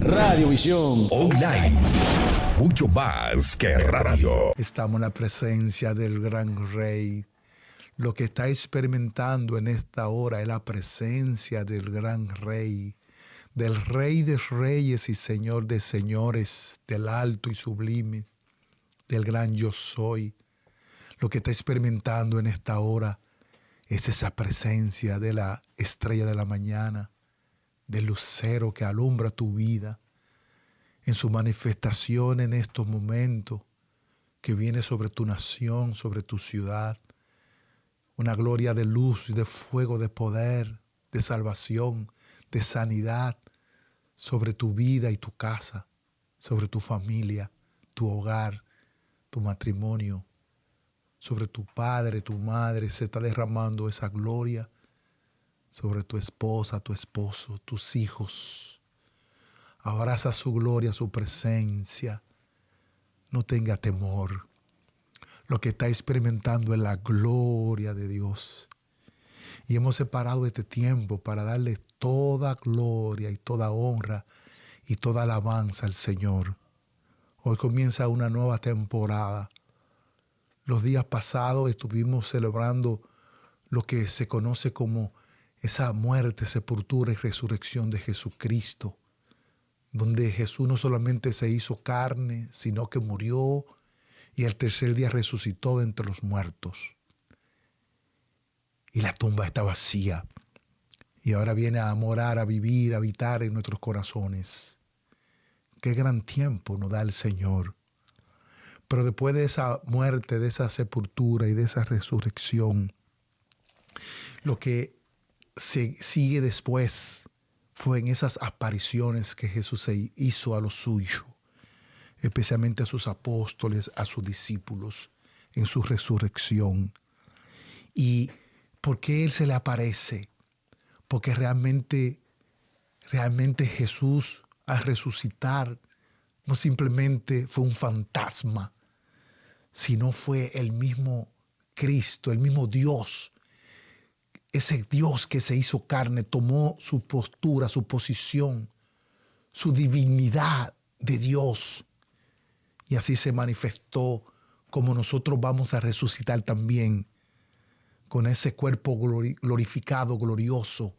Radiovisión Online. Mucho más que radio. Estamos en la presencia del gran Rey. Lo que está experimentando en esta hora es la presencia del gran Rey, del Rey de Reyes y Señor de Señores, del alto y sublime, del gran Yo Soy. Lo que está experimentando en esta hora es esa presencia de la estrella de la mañana, del lucero que alumbra tu vida, en su manifestación en estos momentos que viene sobre tu nación, sobre tu ciudad. Una gloria de luz, de fuego, de poder, de salvación, de sanidad sobre tu vida y tu casa, sobre tu familia, tu hogar, tu matrimonio, sobre tu padre, tu madre. Se está derramando esa gloria sobre tu esposa, tu esposo, tus hijos. Abraza su gloria, su presencia. No tenga temor. Lo que está experimentando es la gloria de Dios. Y hemos separado este tiempo para darle toda gloria y toda honra y toda alabanza al Señor. Hoy comienza una nueva temporada. Los días pasados estuvimos celebrando lo que se conoce como esa muerte, sepultura y resurrección de Jesucristo, donde Jesús no solamente se hizo carne, sino que murió y al tercer día resucitó de entre los muertos. Y la tumba está vacía. Y ahora viene a morar, a vivir, a habitar en nuestros corazones. Qué gran tiempo nos da el Señor. Pero después de esa muerte, de esa sepultura y de esa resurrección, lo que sigue después fue en esas apariciones que Jesús se hizo a los suyos, especialmente a sus apóstoles, a sus discípulos, en su resurrección. ¿Y por qué Él se le aparece? Porque realmente Jesús, al resucitar, no simplemente fue un fantasma, sino fue el mismo Cristo, el mismo Dios. Ese Dios que se hizo carne tomó su postura, su posición, su divinidad de Dios. Y así se manifestó como nosotros vamos a resucitar también con ese cuerpo glorificado, glorioso.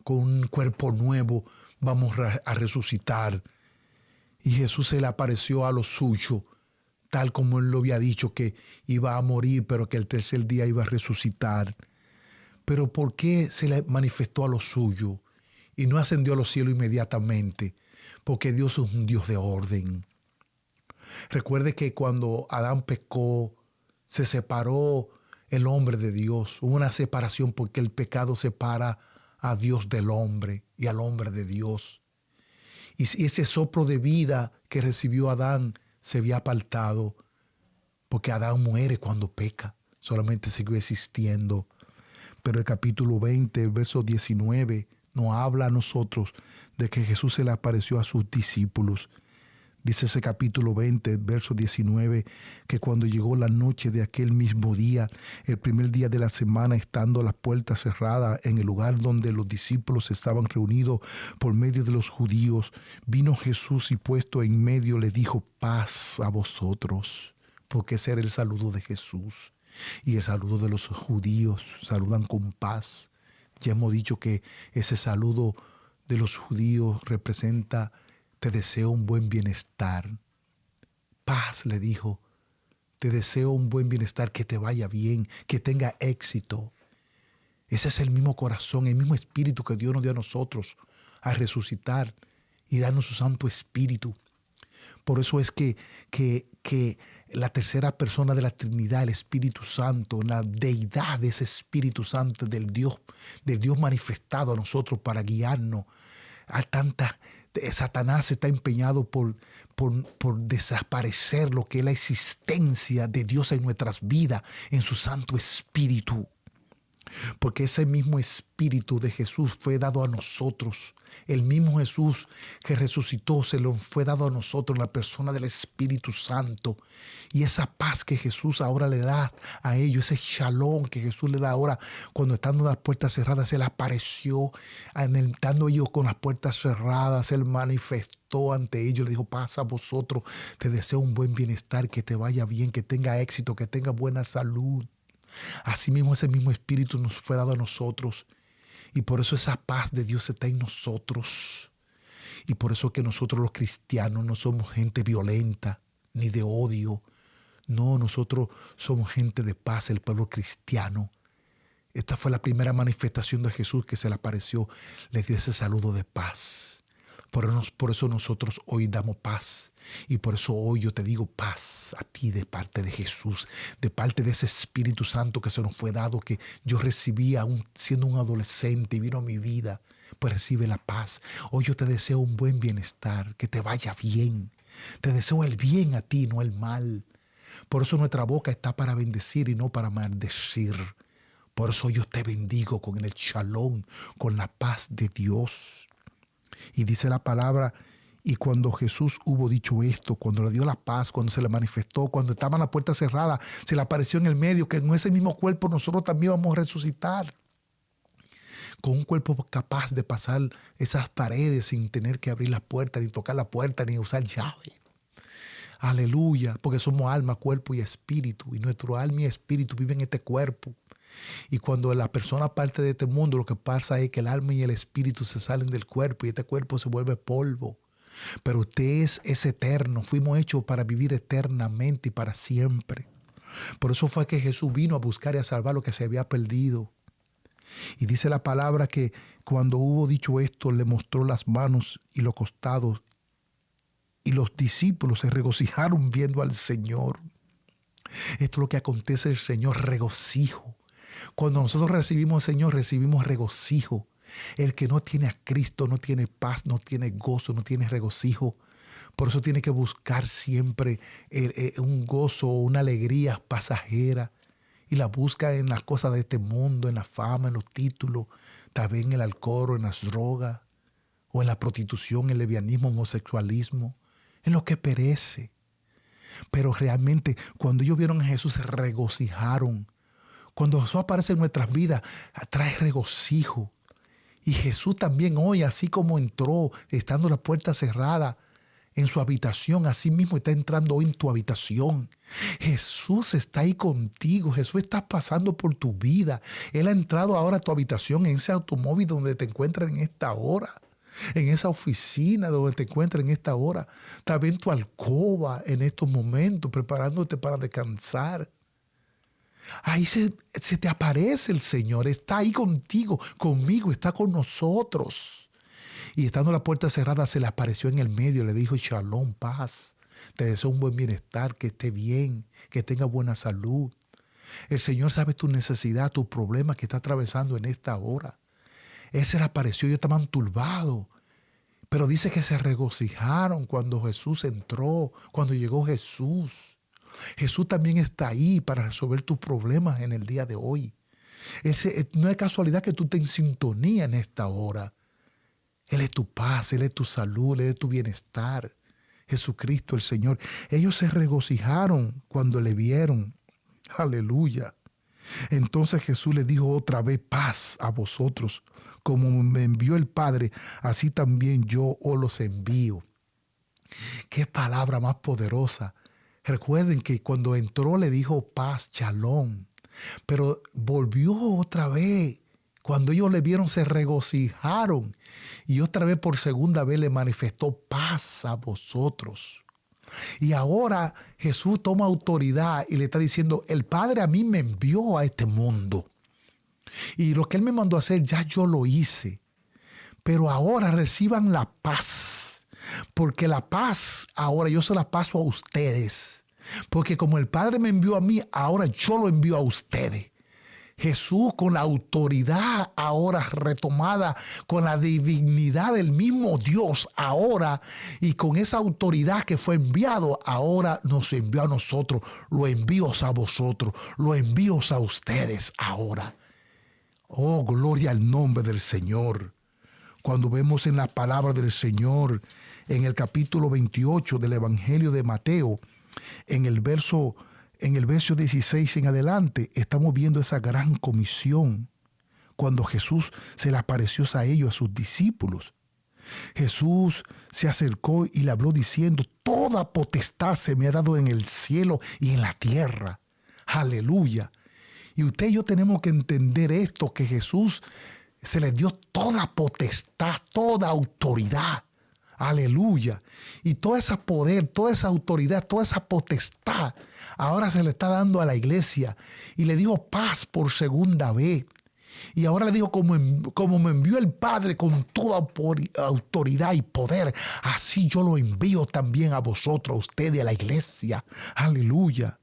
Con un cuerpo nuevo vamos a resucitar. Y Jesús se le apareció a los suyos, tal como Él lo había dicho que iba a morir, pero que el tercer día iba a resucitar. Pero ¿por qué se le manifestó a los suyos y no ascendió a los cielos inmediatamente? Porque Dios es un Dios de orden. Recuerde que cuando Adán pecó, se separó el hombre de Dios. Hubo una separación porque el pecado separa a Dios del hombre y al hombre de Dios. Y ese soplo de vida que recibió Adán se había apartado porque Adán muere cuando peca. Solamente siguió existiendo. Pero el capítulo 20, el verso 19, nos habla a nosotros de que Jesús se le apareció a sus discípulos. Dice ese capítulo 20, verso 19, que cuando llegó la noche de aquel mismo día, el primer día de la semana, estando las puertas cerradas en el lugar donde los discípulos estaban reunidos por medio de los judíos, vino Jesús y puesto en medio le dijo: paz a vosotros. Porque ese era el saludo de Jesús. Y el saludo de los judíos, saludan con paz. Ya hemos dicho que ese saludo de los judíos representa: te deseo un buen bienestar. Paz, le dijo. Te deseo un buen bienestar, que te vaya bien, que tenga éxito. Ese es el mismo corazón, el mismo espíritu que Dios nos dio a nosotros a resucitar y darnos su Santo Espíritu. Por eso es que la tercera persona de la Trinidad, el Espíritu Santo, la deidad de ese Espíritu Santo, del Dios manifestado a nosotros para guiarnos a tanta. Satanás está empeñado por desaparecer lo que es la existencia de Dios en nuestras vidas, en su Santo Espíritu. Porque ese mismo Espíritu de Jesús fue dado a nosotros. El mismo Jesús que resucitó se lo fue dado a nosotros en la persona del Espíritu Santo. Y esa paz que Jesús ahora le da a ellos, ese shalom que Jesús le da ahora cuando estando las puertas cerradas, Él apareció estando ellos con las puertas cerradas. Él manifestó ante ellos, le dijo: paz a vosotros, te deseo un buen bienestar, que te vaya bien, que tenga éxito, que tenga buena salud. Asimismo, ese mismo Espíritu nos fue dado a nosotros. Y por eso esa paz de Dios está en nosotros. Y por eso que nosotros los cristianos no somos gente violenta ni de odio. No, nosotros somos gente de paz, el pueblo cristiano. Esta fue la primera manifestación de Jesús que se le apareció. Le dio ese saludo de paz. Por eso nosotros hoy damos paz. Y por eso hoy yo te digo paz a ti de parte de Jesús, de parte de ese Espíritu Santo que se nos fue dado, que yo recibí aún siendo un adolescente y vino a mi vida. Pues recibe la paz. Hoy yo te deseo un buen bienestar, que te vaya bien. Te deseo el bien a ti, no el mal. Por eso nuestra boca está para bendecir y no para maldecir. Por eso yo te bendigo con el shalom, con la paz de Dios. Y dice la palabra: y cuando Jesús hubo dicho esto, cuando le dio la paz, cuando se le manifestó, cuando estaba en la puerta cerrada, se le apareció en el medio, que en ese mismo cuerpo nosotros también vamos a resucitar. Con un cuerpo capaz de pasar esas paredes sin tener que abrir la puerta, ni tocar la puerta, ni usar llave. Aleluya, porque somos alma, cuerpo y espíritu. Y nuestro alma y espíritu viven en este cuerpo. Y cuando la persona parte de este mundo, lo que pasa es que el alma y el espíritu se salen del cuerpo y este cuerpo se vuelve polvo. Pero usted es eterno. Fuimos hechos para vivir eternamente y para siempre. Por eso fue que Jesús vino a buscar y a salvar lo que se había perdido. Y dice la palabra que cuando hubo dicho esto, le mostró las manos y los costados. Y los discípulos se regocijaron viendo al Señor. Esto es lo que acontece el Señor, regocijo. Cuando nosotros recibimos al Señor, recibimos regocijo. El que no tiene a Cristo no tiene paz, no tiene gozo, no tiene regocijo. Por eso tiene que buscar siempre un gozo o una alegría pasajera. Y la busca en las cosas de este mundo, en la fama, en los títulos, también en el alcohol, o en las drogas, o en la prostitución, el lesbianismo, homosexualismo, en lo que perece. Pero realmente cuando ellos vieron a Jesús se regocijaron. Cuando Jesús aparece en nuestras vidas, trae regocijo. Y Jesús también hoy, así como entró, estando la puerta cerrada en su habitación, así mismo está entrando hoy en tu habitación. Jesús está ahí contigo. Jesús está pasando por tu vida. Él ha entrado ahora a tu habitación, en ese automóvil donde te encuentras en esta hora. En esa oficina donde te encuentras en esta hora. También en tu alcoba en estos momentos, preparándote para descansar. Ahí se te aparece el Señor, está ahí contigo, conmigo, está con nosotros. Y estando la puerta cerrada, se le apareció en el medio, le dijo: shalom, paz. Te deseo un buen bienestar, que esté bien, que tenga buena salud. El Señor sabe tu necesidad, tu problema que está atravesando en esta hora. Él se le apareció y estaban turbados. Pero dice que se regocijaron cuando Jesús entró, cuando llegó Jesús. Jesús también está ahí para resolver tus problemas en el día de hoy. No es casualidad que tú estés en sintonía en esta hora. Él es tu paz, Él es tu salud, Él es tu bienestar. Jesucristo el Señor. Ellos se regocijaron cuando le vieron. Aleluya. Entonces Jesús les dijo otra vez: paz a vosotros. Como me envió el Padre, así también yo os los envío. Qué palabra más poderosa. Recuerden que cuando entró le dijo paz, shalom. Pero volvió otra vez. Cuando ellos le vieron se regocijaron. Y otra vez por segunda vez le manifestó paz a vosotros. Y ahora Jesús toma autoridad y le está diciendo: el Padre a mí me envió a este mundo. Y lo que Él me mandó a hacer ya yo lo hice. Pero ahora reciban la paz. Porque la paz ahora yo se la paso a ustedes. Porque como el Padre me envió a mí, ahora yo lo envío a ustedes. Jesús con la autoridad ahora retomada, con la divinidad del mismo Dios ahora, y con esa autoridad que fue enviado, ahora nos envió a nosotros. Lo envío a vosotros, lo envío a ustedes ahora. Oh, gloria al nombre del Señor. Cuando vemos en la palabra del Señor, en el capítulo 28 del Evangelio de Mateo, en el verso 16 en adelante, estamos viendo esa gran comisión. Cuando Jesús se le apareció a ellos, a sus discípulos, Jesús se acercó y le habló diciendo: toda potestad se me ha dado en el cielo y en la tierra. Aleluya. Y usted y yo tenemos que entender esto, que Jesús se le dio toda potestad, toda autoridad. Aleluya. Y todo ese poder, toda esa autoridad, toda esa potestad, ahora se le está dando a la iglesia. Y le dijo paz por segunda vez. Y ahora le digo, como me envió el Padre con toda autoridad y poder, así yo lo envío también a vosotros, a ustedes, a la iglesia. Aleluya.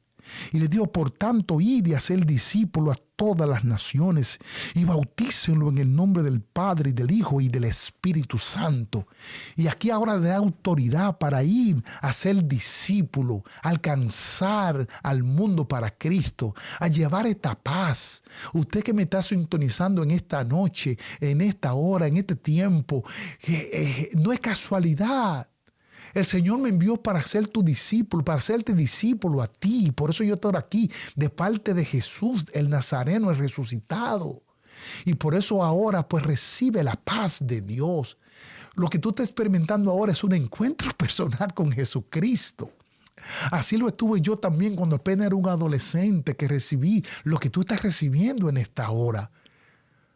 Y les digo, por tanto, id y hacer discípulos a todas las naciones y bautícenlo en el nombre del Padre y del Hijo y del Espíritu Santo. Y aquí ahora le da autoridad para ir a ser discípulo, a alcanzar al mundo para Cristo, a llevar esta paz. Usted que me está sintonizando en esta noche, en esta hora, en este tiempo, no es casualidad. El Señor me envió para ser tu discípulo, para hacerte discípulo a ti. Por eso yo estoy aquí, de parte de Jesús, el Nazareno, el resucitado. Y por eso ahora, pues, recibe la paz de Dios. Lo que tú estás experimentando ahora es un encuentro personal con Jesucristo. Así lo estuve yo también cuando apenas era un adolescente, que recibí lo que tú estás recibiendo en esta hora.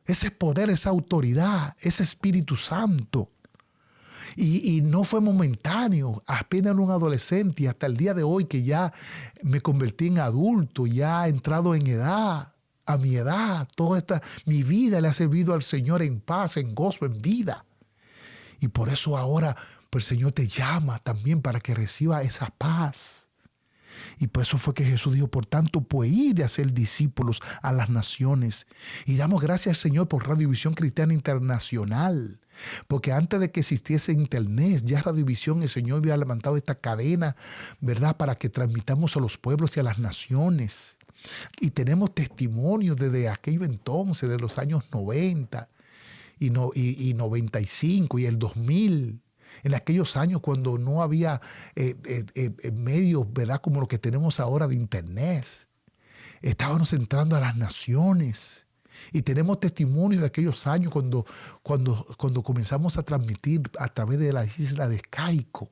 Ese poder, esa autoridad, ese Espíritu Santo. Y no fue momentáneo, apenas era un adolescente y hasta el día de hoy que ya me convertí en adulto, ya he entrado en edad, a mi edad, mi vida le ha servido al Señor en paz, en gozo, en vida. Y por eso ahora pues, el Señor te llama también para que reciba esa paz. Y por eso fue que Jesús dijo, por tanto, pues ir a ser discípulos a las naciones. Y damos gracias al Señor por Radiovisión Cristiana Internacional. Porque antes de que existiese Internet, ya Radiovisión, el Señor había levantado esta cadena, ¿verdad? Para que transmitamos a los pueblos y a las naciones. Y tenemos testimonios desde aquello entonces, de los años 90 y 95 y el 2000. En aquellos años cuando no había medios, ¿verdad?, como lo que tenemos ahora de Internet. Estábamos entrando a las naciones. Y tenemos testimonios de aquellos años cuando comenzamos a transmitir a través de la isla de Caico,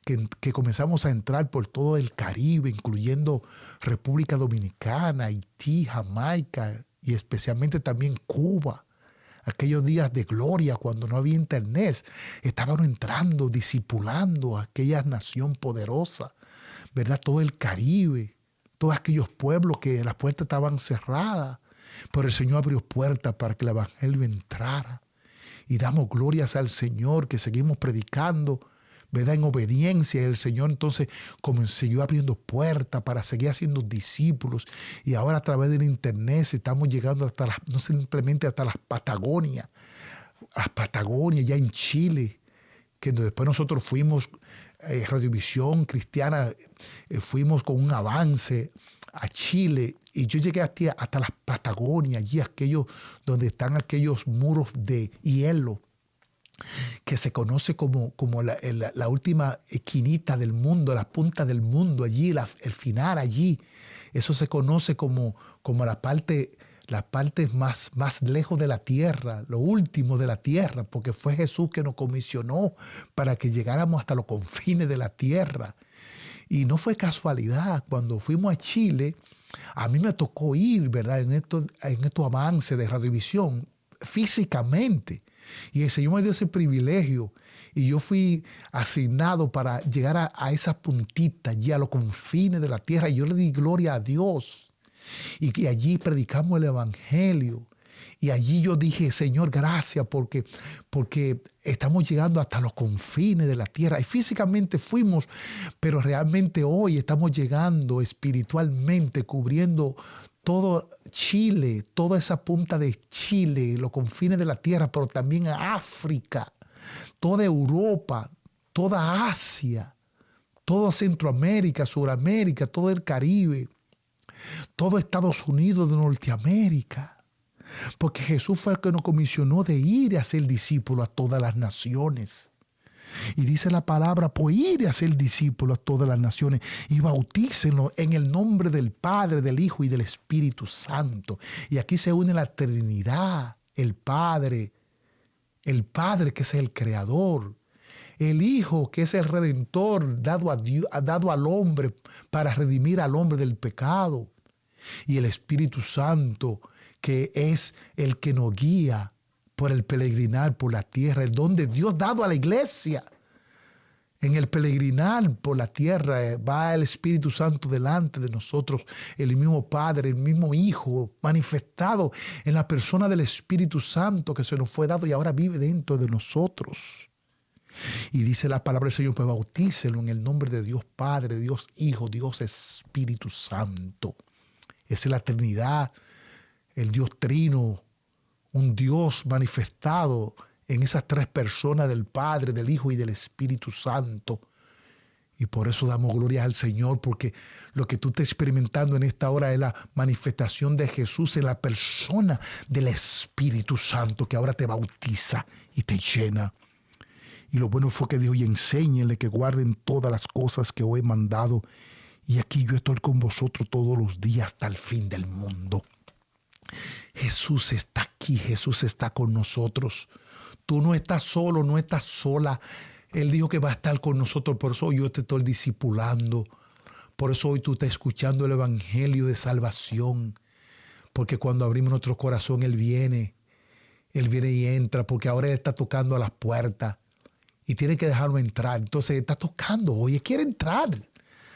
que comenzamos a entrar por todo el Caribe, incluyendo República Dominicana, Haití, Jamaica y especialmente también Cuba. Aquellos días de gloria, cuando no había internet, estaban entrando, discipulando a aquella nación poderosa, ¿verdad? Todo el Caribe, todos aquellos pueblos que las puertas estaban cerradas, pero el Señor abrió puertas para que el Evangelio entrara. Y damos glorias al Señor, que seguimos predicando, ¿verdad?, en obediencia. El Señor entonces siguió abriendo puertas para seguir haciendo discípulos. Y ahora a través del internet estamos llegando no simplemente hasta las Patagonias, ya en Chile, que después nosotros fuimos, Radiovisión Cristiana, fuimos con un avance a Chile. Y yo llegué hasta las Patagonias, allí donde están aquellos muros de hielo, que se conoce como la última esquinita del mundo, la punta del mundo, allí, el final allí. Eso se conoce como la parte más lejos de la tierra, lo último de la tierra, porque fue Jesús que nos comisionó para que llegáramos hasta los confines de la tierra. Y no fue casualidad, cuando fuimos a Chile, a mí me tocó ir, ¿verdad?, en estos avances de Radiovisión, físicamente. Y el Señor me dio ese privilegio y yo fui asignado para llegar a esa puntita allí, a los confines de la tierra. Y yo le di gloria a Dios. Y allí predicamos el Evangelio. Y allí yo dije, Señor, gracias porque estamos llegando hasta los confines de la tierra. Y físicamente fuimos, pero realmente hoy estamos llegando espiritualmente, cubriendo todo Chile, toda esa punta de Chile, los confines de la tierra, pero también a África, toda Europa, toda Asia, toda Centroamérica, Suramérica, todo el Caribe, todo Estados Unidos de Norteamérica. Porque Jesús fue el que nos comisionó de ir y hacer discípulos a todas las naciones. Y dice la palabra, pues ir y hacer discípulos a todas las naciones y bautícenlos en el nombre del Padre, del Hijo y del Espíritu Santo. Y aquí se une la Trinidad, el Padre que es el Creador, el Hijo que es el Redentor dado a Dios, dado al hombre para redimir al hombre del pecado, y el Espíritu Santo que es el que nos guía por el peregrinar por la tierra, el don de Dios dado a la iglesia. En el peregrinar por la tierra va el Espíritu Santo delante de nosotros, el mismo Padre, el mismo Hijo, manifestado en la persona del Espíritu Santo que se nos fue dado y ahora vive dentro de nosotros. Y dice la palabra del Señor, pues bautícelo en el nombre de Dios Padre, Dios Hijo, Dios Espíritu Santo. Esa es la Trinidad, el Dios Trino, un Dios manifestado en esas tres personas del Padre, del Hijo y del Espíritu Santo. Y por eso damos gloria al Señor, porque lo que tú estás experimentando en esta hora es la manifestación de Jesús en la persona del Espíritu Santo, que ahora te bautiza y te llena. Y lo bueno fue que dijo, y enséñenle que guarden todas las cosas que os he mandado. Y aquí yo estoy con vosotros todos los días hasta el fin del mundo. Jesús está aquí, Jesús está con nosotros. Tú no estás solo, no estás sola. Él dijo que va a estar con nosotros, por eso yo te estoy discipulando. Por eso hoy tú estás escuchando el evangelio de salvación. Porque cuando abrimos nuestro corazón, Él viene y entra, porque ahora Él está tocando a las puertas y tiene que dejarlo entrar. Entonces está tocando, oye, quiere entrar.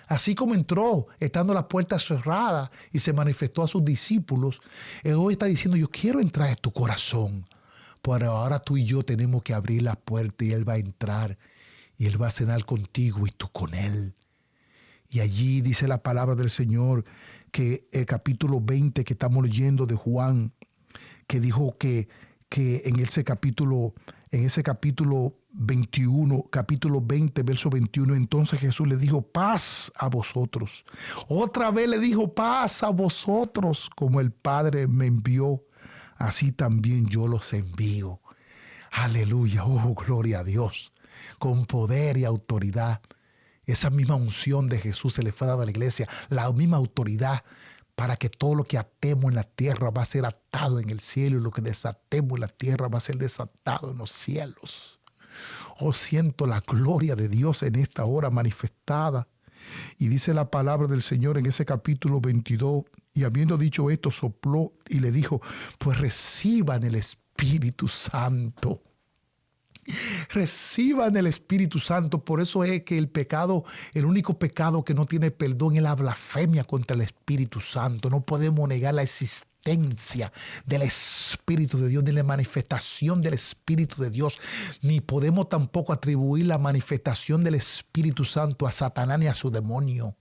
Así como entró, estando las puertas cerradas y se manifestó a sus discípulos, Él hoy está diciendo, yo quiero entrar en tu corazón. Pero ahora tú y yo tenemos que abrir la puerta y Él va a entrar y Él va a cenar contigo y tú con Él. Y allí dice la palabra del Señor que el capítulo 20 que estamos leyendo de Juan, que dijo que en ese capítulo 21, capítulo 20, verso 21, entonces Jesús le dijo, paz a vosotros. Otra vez le dijo, paz a vosotros, como el Padre me envió, así también yo los envío. Aleluya, oh, gloria a Dios. Con poder y autoridad. Esa misma unción de Jesús se le fue dada a la iglesia. La misma autoridad para que todo lo que atemos en la tierra va a ser atado en el cielo y lo que desatemos en la tierra va a ser desatado en los cielos. Oh, siento la gloria de Dios en esta hora manifestada. Y dice la palabra del Señor en ese capítulo 22, y habiendo dicho esto, sopló y le dijo, pues reciban el Espíritu Santo. Reciban el Espíritu Santo. Por eso es que el único pecado que no tiene perdón es la blasfemia contra el Espíritu Santo. No podemos negar la existencia del Espíritu de Dios, de la manifestación del Espíritu de Dios. Ni podemos tampoco atribuir la manifestación del Espíritu Santo a Satanás ni a su demonio.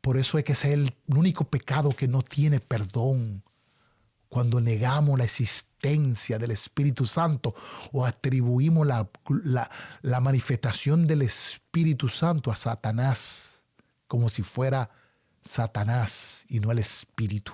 Por eso es que ese es el único pecado que no tiene perdón. Cuando negamos la existencia del Espíritu Santo o atribuimos la manifestación del Espíritu Santo a Satanás, como si fuera Satanás y no el Espíritu.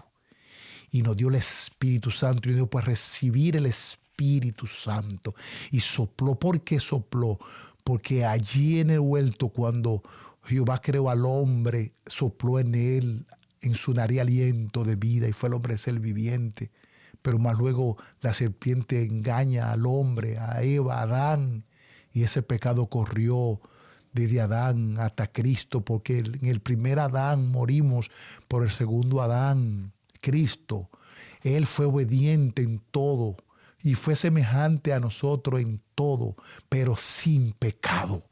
Y nos dio el Espíritu Santo y dijo, pues recibir el Espíritu Santo. Y sopló. ¿Por qué sopló? Porque allí en el huerto, cuando Jehová creó al hombre, sopló en él, en su nariz, aliento de vida, y fue el hombre ser viviente. Pero más luego la serpiente engaña al hombre, a Eva, a Adán, y ese pecado corrió desde Adán hasta Cristo, porque en el primer Adán morimos, por el segundo Adán, Cristo. Él fue obediente en todo y fue semejante a nosotros en todo, pero sin pecado.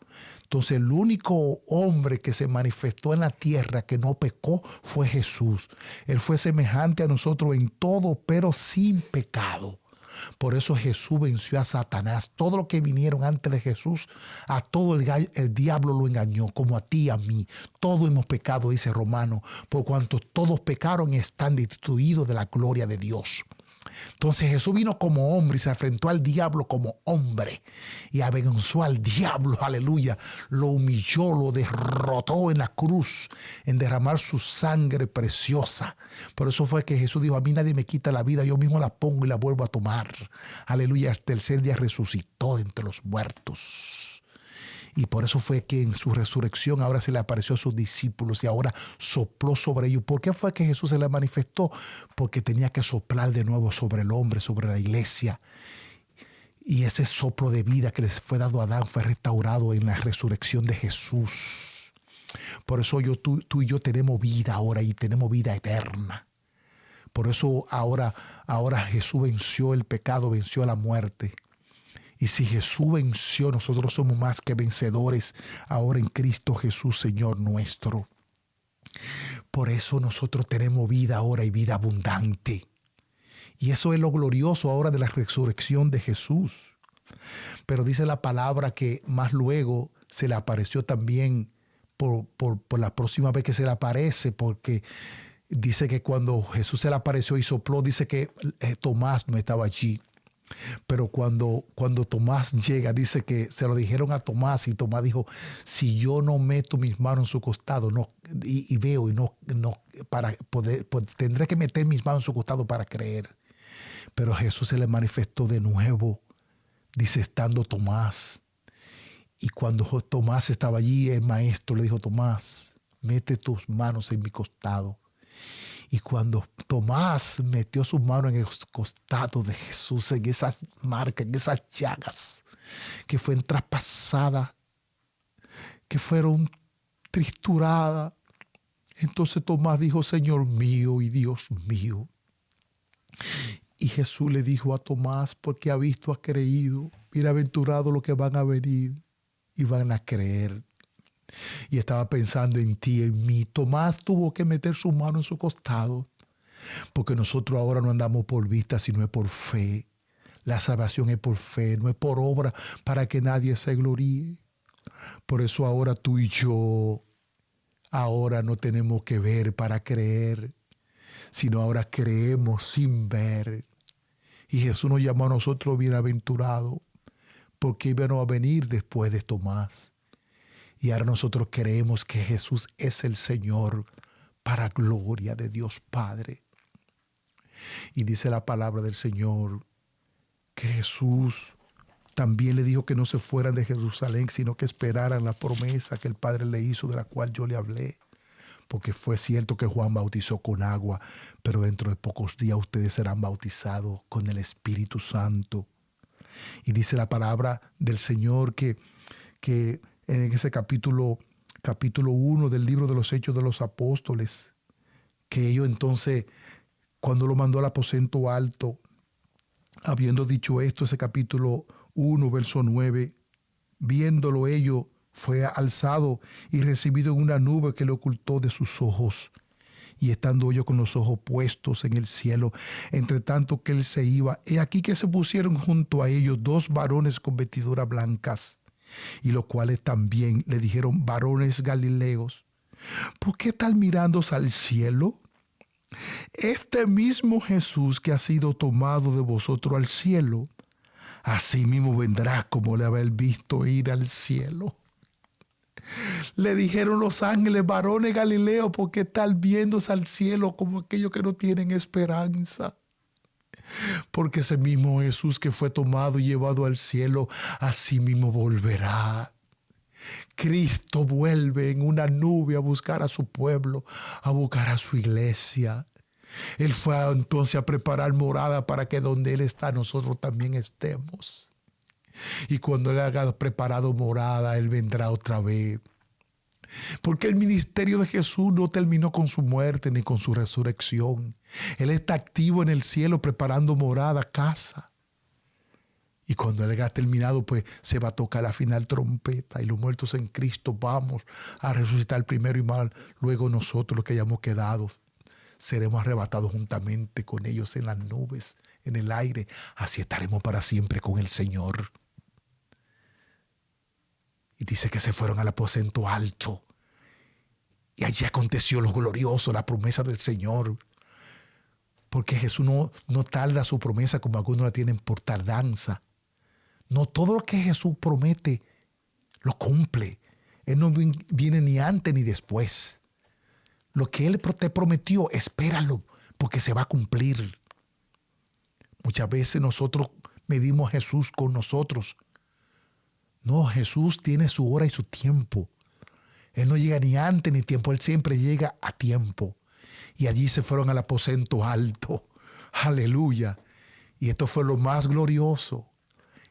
Entonces el único hombre que se manifestó en la tierra que no pecó fue Jesús. Él fue semejante a nosotros en todo, pero sin pecado. Por eso Jesús venció a Satanás. Todo lo que vinieron antes de Jesús, a todo el diablo lo engañó, como a ti y a mí. Todos hemos pecado, dice Romano, por cuanto todos pecaron y están destituidos de la gloria de Dios. Entonces Jesús vino como hombre y se enfrentó al diablo como hombre y avergonzó al diablo, aleluya. Lo humilló, lo derrotó en la cruz, en derramar su sangre preciosa. Por eso fue que Jesús dijo, a mí nadie me quita la vida, yo mismo la pongo y la vuelvo a tomar. Aleluya, hasta el tercer día resucitó de entre los muertos. Y por eso fue que en su resurrección ahora se le apareció a sus discípulos y ahora sopló sobre ellos. ¿Por qué fue que Jesús se le manifestó? Porque tenía que soplar de nuevo sobre el hombre, sobre la iglesia. Y ese soplo de vida que les fue dado a Adán fue restaurado en la resurrección de Jesús. Por eso tú y yo tenemos vida ahora y tenemos vida eterna. Por eso ahora Jesús venció el pecado, venció la muerte. Y si Jesús venció, nosotros somos más que vencedores ahora en Cristo Jesús, Señor nuestro. Por eso nosotros tenemos vida ahora y vida abundante. Y eso es lo glorioso ahora de la resurrección de Jesús. Pero dice la palabra que más luego se le apareció también por la próxima vez que se le aparece, porque dice que cuando Jesús se le apareció y sopló, dice que Tomás no estaba allí. Pero cuando Tomás llega, dice que se lo dijeron a Tomás y Tomás dijo, si yo no meto mis manos en su costado y veo y no para poder, tendré que meter mis manos en su costado para creer. Pero Jesús se le manifestó de nuevo, dice, estando Tomás. Y cuando Tomás estaba allí, el maestro le dijo, Tomás, mete tus manos en mi costado. Y cuando Tomás metió sus manos en el costado de Jesús, en esas marcas, en esas llagas que fueron traspasadas, que fueron trituradas, entonces Tomás dijo, Señor mío y Dios mío. Y Jesús le dijo a Tomás, porque ha visto, ha creído, bienaventurado los que van a venir y van a creer. Y estaba pensando en ti, en mí. Tomás tuvo que meter su mano en su costado, porque nosotros ahora no andamos por vista, sino es por fe. La salvación es por fe, no es por obra, para que nadie se gloríe. Por eso ahora tú y yo, ahora no tenemos que ver para creer, sino ahora creemos sin ver. Y Jesús nos llamó a nosotros bienaventurados, porque iban a venir después de Tomás. Y ahora nosotros creemos que Jesús es el Señor para gloria de Dios Padre. Y dice la palabra del Señor que Jesús también le dijo que no se fueran de Jerusalén, sino que esperaran la promesa que el Padre le hizo, de la cual yo le hablé. Porque fue cierto que Juan bautizó con agua, pero dentro de pocos días ustedes serán bautizados con el Espíritu Santo. Y dice la palabra del Señor que en ese capítulo 1 del libro de los Hechos de los Apóstoles, que ellos entonces, cuando lo mandó al aposento alto, habiendo dicho esto, ese capítulo 1, verso 9, viéndolo ellos, fue alzado y recibido en una nube que le ocultó de sus ojos. Y estando ellos con los ojos puestos en el cielo, entre tanto que él se iba, he aquí que se pusieron junto a ellos dos varones con vestiduras blancas, y los cuales también le dijeron, varones galileos, ¿por qué tal mirándose al cielo? Este mismo Jesús que ha sido tomado de vosotros al cielo, así mismo vendrá como le habéis visto ir al cielo. Le dijeron los ángeles, varones galileos, ¿por qué tal viéndose al cielo como aquellos que no tienen esperanza? Porque ese mismo Jesús que fue tomado y llevado al cielo, así mismo volverá. Cristo vuelve en una nube a buscar a su pueblo, a buscar a su iglesia. Él fue entonces a preparar morada para que donde Él está nosotros también estemos. Y cuando Él haya preparado morada, Él vendrá otra vez. Porque el ministerio de Jesús no terminó con su muerte ni con su resurrección. Él está activo en el cielo preparando morada, casa. Y cuando Él haya terminado, pues se va a tocar la final trompeta y los muertos en Cristo vamos a resucitar primero y más. Luego nosotros los que hayamos quedado seremos arrebatados juntamente con ellos en las nubes, en el aire. Así estaremos para siempre con el Señor. Y dice que se fueron al aposento alto. Y allí aconteció lo glorioso, la promesa del Señor. Porque Jesús no tarda su promesa como algunos la tienen por tardanza. No, todo lo que Jesús promete lo cumple. Él no viene ni antes ni después. Lo que Él te prometió, espéralo, porque se va a cumplir. Muchas veces nosotros medimos a Jesús con nosotros. No, Jesús tiene su hora y su tiempo. Él no llega ni antes ni tiempo, Él siempre llega a tiempo. Y allí se fueron al aposento alto. Aleluya. Y esto fue lo más glorioso,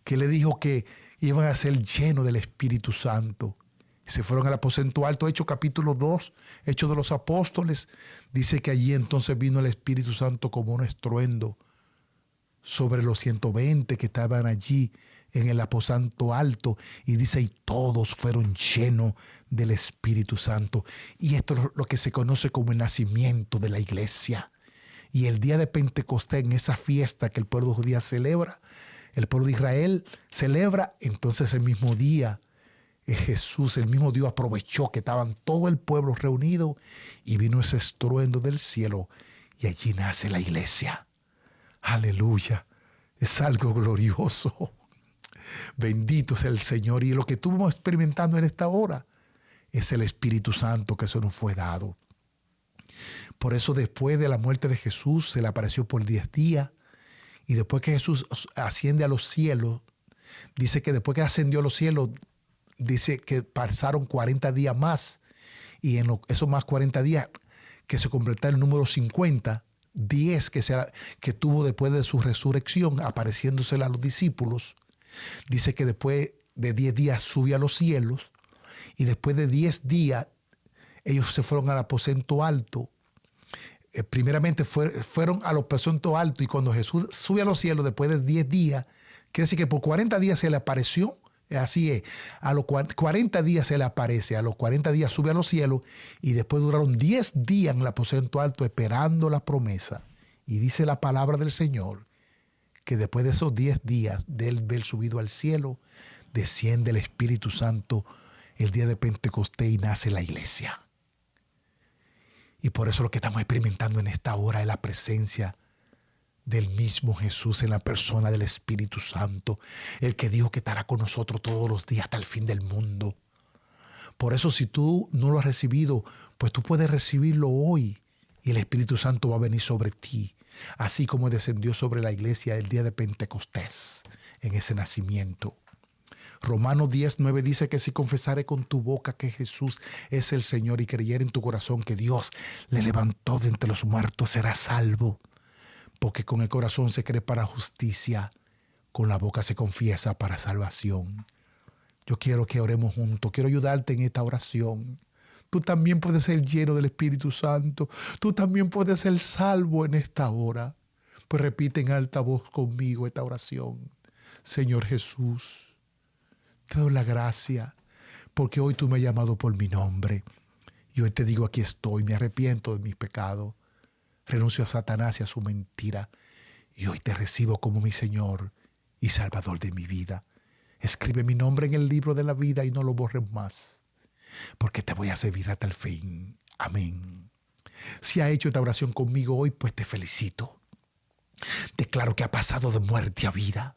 que le dijo que iban a ser llenos del Espíritu Santo. Se fueron al aposento alto. Hechos capítulo 2, Hechos de los Apóstoles, dice que allí entonces vino el Espíritu Santo como un estruendo sobre los 120 que estaban allí en el aposento alto, y dice, y todos fueron llenos del Espíritu Santo. Y esto es lo que se conoce como el nacimiento de la iglesia. Y el día de Pentecostés, en esa fiesta que el pueblo judío celebra, el pueblo de Israel celebra, entonces el mismo día Jesús, el mismo Dios, aprovechó que estaban todo el pueblo reunido y vino ese estruendo del cielo y allí nace la iglesia. Aleluya. Es algo glorioso. Bendito sea el Señor. Y lo que estuvimos experimentando en esta hora es el Espíritu Santo que se nos fue dado. Por eso después de la muerte de Jesús se le apareció por 10 días. Y después que Jesús asciende a los cielos, dice que después que ascendió a los cielos, dice que pasaron 40 días más. Y en esos más 40 días que se completaron el número 50, 10 que tuvo después de su resurrección, apareciéndosele a los discípulos. Dice que después de 10 días subió a los cielos. Y después de 10 días, ellos se fueron al aposento alto. Primeramente fueron al aposento alto, y cuando Jesús sube a los cielos después de 10 días, quiere decir que por 40 días se le apareció. Así es, a los 40 días se le aparece, a los 40 días sube a los cielos, y después duraron 10 días en el aposento alto esperando la promesa. Y dice la palabra del Señor que después de esos 10 días de él haber subido al cielo, desciende el Espíritu Santo el día de Pentecostés y nace la iglesia. Y por eso lo que estamos experimentando en esta hora es la presencia del mismo Jesús en la persona del Espíritu Santo, el que dijo que estará con nosotros todos los días hasta el fin del mundo. Por eso, si tú no lo has recibido, pues tú puedes recibirlo hoy, y el Espíritu Santo va a venir sobre ti, así como descendió sobre la iglesia el día de Pentecostés, en ese nacimiento. Romanos 10:9 dice que si confesare con tu boca que Jesús es el Señor y creyere en tu corazón que Dios le levantó de entre los muertos, serás salvo. Porque con el corazón se cree para justicia, con la boca se confiesa para salvación. Yo quiero que oremos juntos, quiero ayudarte en esta oración. Tú también puedes ser lleno del Espíritu Santo. Tú también puedes ser salvo en esta hora. Pues repite en alta voz conmigo esta oración. Señor Jesús, te doy la gracia porque hoy tú me has llamado por mi nombre. Y hoy te digo, aquí estoy, me arrepiento de mis pecados. Renuncio a Satanás y a su mentira. Y hoy te recibo como mi Señor y Salvador de mi vida. Escribe mi nombre en el libro de la vida y no lo borres más, porque te voy a servir hasta el fin. Amén. Si has hecho esta oración conmigo hoy, pues te felicito. Declaro que ha pasado de muerte a vida.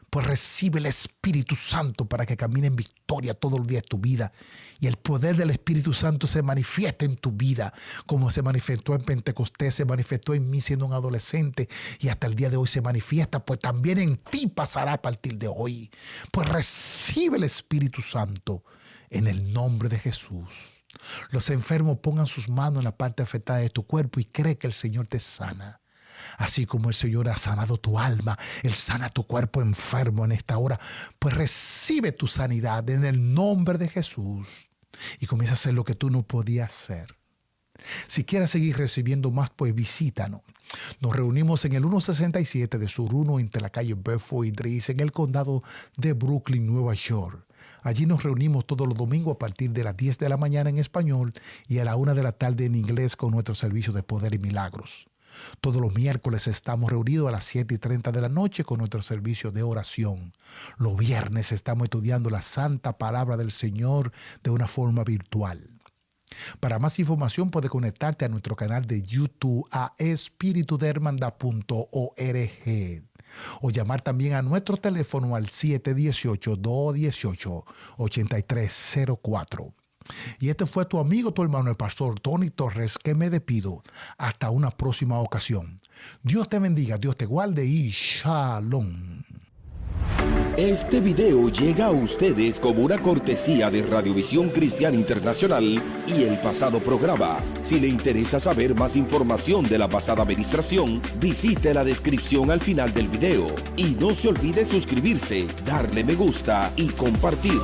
Pues recibe el Espíritu Santo para que camine en victoria todos los días de tu vida. Y el poder del Espíritu Santo se manifieste en tu vida, como se manifestó en Pentecostés, se manifestó en mí siendo un adolescente, y hasta el día de hoy se manifiesta, pues también en ti pasará a partir de hoy. Pues recibe el Espíritu Santo en el nombre de Jesús. Los enfermos pongan sus manos en la parte afectada de tu cuerpo y cree que el Señor te sana. Así como el Señor ha sanado tu alma, Él sana tu cuerpo enfermo en esta hora. Pues recibe tu sanidad en el nombre de Jesús y comienza a hacer lo que tú no podías hacer. Si quieres seguir recibiendo más, pues visítanos. Nos reunimos en el 167 de Sur 1 entre la calle Bedford y Dries en el condado de Brooklyn, Nueva York. Allí nos reunimos todos los domingos a partir de las 10 de la mañana en español y a la 1 de la tarde en inglés con nuestro servicio de poder y milagros. Todos los miércoles estamos reunidos a las 7:30 de la noche con nuestro servicio de oración. Los viernes estamos estudiando la santa palabra del Señor de una forma virtual. Para más información puedes conectarte a nuestro canal de YouTube a espiritudermandad.org o llamar también a nuestro teléfono al 718-218-8304. Y este fue tu amigo, tu hermano, el pastor Tony Torres, que me despido. Hasta una próxima ocasión. Dios te bendiga, Dios te guarde y shalom. Este video llega a ustedes como una cortesía de Radiovisión Cristiana Internacional y el pasado programa. Si le interesa saber más información de la pasada administración, visite la descripción al final del video. Y no se olvide suscribirse, darle me gusta y compartir.